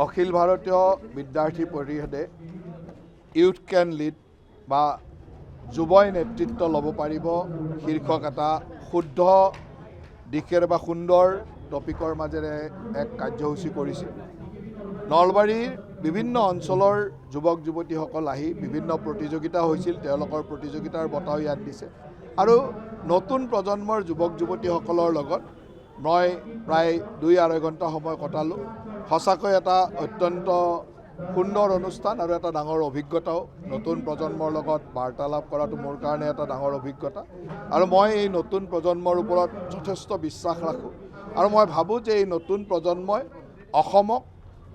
অখিল ভাৰতীয় বিদ্যাৰ্থী পৰিষদে ইউথ কেন লিড বা যুৱই নেতৃত্ব ল'ব পাৰিব শীৰ্ষক এটা শুদ্ধ দিশেৰে বা সুন্দৰ টপিকৰ মাজেৰে এক কাৰ্যসূচী কৰিছিল। নলবাৰীৰ বিভিন্ন অঞ্চলৰ যুৱক যুৱতীসকল আহি বিভিন্ন প্ৰতিযোগিতা হৈছিল, তেওঁলোকৰ প্ৰতিযোগিতাৰ বঁটাও ইয়াত দিছে আৰু নতুন প্ৰজন্মৰ যুৱক যুৱতীসকলৰ লগত মই প্ৰায় 2-2.5 ঘণ্টা সময় কটালোঁ। সঁচাকৈ এটা অত্যন্ত সুন্দৰ অনুষ্ঠান আৰু এটা ডাঙৰ অভিজ্ঞতাও। নতুন প্ৰজন্মৰ লগত বাৰ্তালাপ কৰাটো মোৰ কাৰণে এটা ডাঙৰ অভিজ্ঞতা আৰু মই এই নতুন প্ৰজন্মৰ ওপৰত যথেষ্ট বিশ্বাস ৰাখোঁ আৰু মই ভাবোঁ যে এই নতুন প্ৰজন্মই অসমক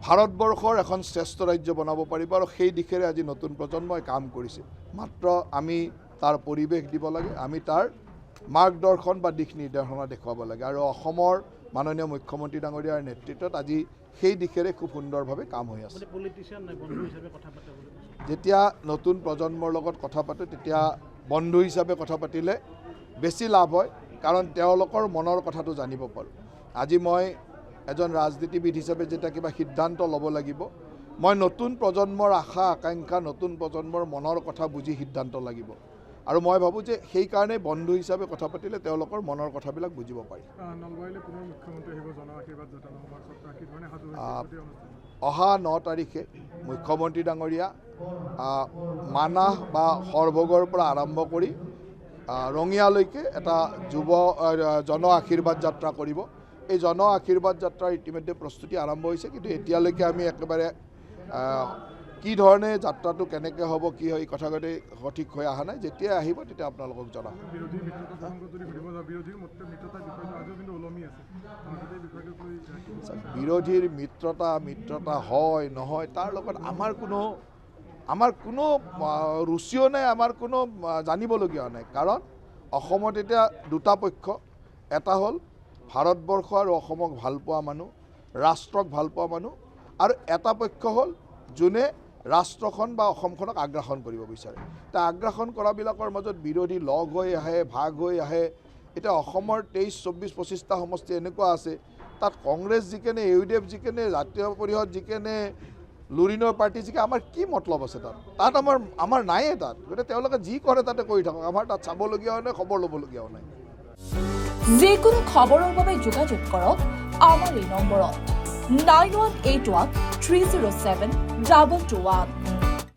ভাৰতবৰ্ষৰ এখন শ্ৰেষ্ঠ ৰাজ্য বনাব পাৰিব আৰু সেই দিশেৰে আজি নতুন প্ৰজন্মই কাম কৰিছে। মাত্ৰ আমি তাৰ পৰিৱেশ দিব লাগে, আমি তাৰ মাৰ্গদৰ্শন বা দিশ নিৰ্দেশনা দেখুৱাব লাগে আৰু অসমৰ মাননীয় মুখ্যমন্ত্ৰী ডাঙৰীয়াৰ নেতৃত্বত আজি সেই দিশেৰে খুব সুন্দৰভাৱে কাম হৈ আছে। যেতিয়া নতুন প্ৰজন্মৰ লগত কথা পাতোঁ তেতিয়া বন্ধু হিচাপে কথা পাতিলে বেছি লাভ হয়, কাৰণ তেওঁলোকৰ মনৰ কথাটো জানিব পাৰোঁ। আজি মই এজন ৰাজনীতিবিদ হিচাপে যেতিয়া কিবা সিদ্ধান্ত ল'ব লাগিব, মই নতুন প্ৰজন্মৰ আশা আকাংক্ষা, নতুন প্ৰজন্মৰ মনৰ কথা বুজি সিদ্ধান্ত লাগিব আৰু মই ভাবোঁ যে সেইকাৰণে বন্ধু হিচাপে কথা পাতিলে তেওঁলোকৰ মনৰ কথাবিলাক বুজিব পাৰি। অহা 9 তাৰিখে মুখ্যমন্ত্ৰী ডাঙৰীয়া মানাহ বা সৰভোগৰ পৰা আৰম্ভ কৰি ৰঙিয়ালৈকে এটা জন আশীৰ্বাদ যাত্ৰা কৰিব। এই জন আশীৰ্বাদ যাত্ৰাৰ ইতিমধ্যে প্ৰস্তুতি আৰম্ভ হৈছে, কিন্তু এতিয়ালৈকে আমি একেবাৰে কি ধৰণে যাত্ৰাটো কেনেকৈ হ'ব, কি হয়, এই কথাখিনি সঠিক হৈ অহা নাই। যেতিয়া আহিব তেতিয়া আপোনালোকক জনাম। বিৰোধীৰ মিত্ৰতা হয় নহয় তাৰ লগত আমাৰ কোনো ৰুচিও নাই, আমাৰ কোনো জানিবলগীয়া নাই। কাৰণ অসমত এতিয়া দুটা পক্ষ, এটা হ'ল ভাৰতবৰ্ষ আৰু অসমক ভালপোৱা মানুহ, ৰাষ্ট্ৰক ভালপোৱা মানুহ, আৰু এটা পক্ষ হ'ল যোনে ৰাষ্ট্ৰখন বা অসমখনক আগ্ৰাসন কৰিব বিচাৰে। তাৰ আগ্ৰাসন কৰাবিলাকৰ মাজত বিৰোধী লগ হৈ আহে, ভাগ হৈ আহে। এতিয়া অসমৰ 23, 24, 25টা সমষ্টি এনেকুৱা আছে, তাত কংগ্ৰেছ জিকেনে, ইউডিএফ জিকেনে, জাতীয় পৰিষদ জিকেনে, লুৰিনৰ পাৰ্টি জিকে, আমাৰ কি মতলব আছে তাত আমাৰ নায়ে তাত। গতিকে তেওঁলোকে যি কৰে তাতে কৰি থাকক, আমাৰ তাত চাবলগীয়াও নাই, খবৰ ল'বলগীয়াও নাই। যিকোনো খবৰৰ বাবে যোগাযোগ কৰক আমাৰ এই নম্বৰত 9181 307 221।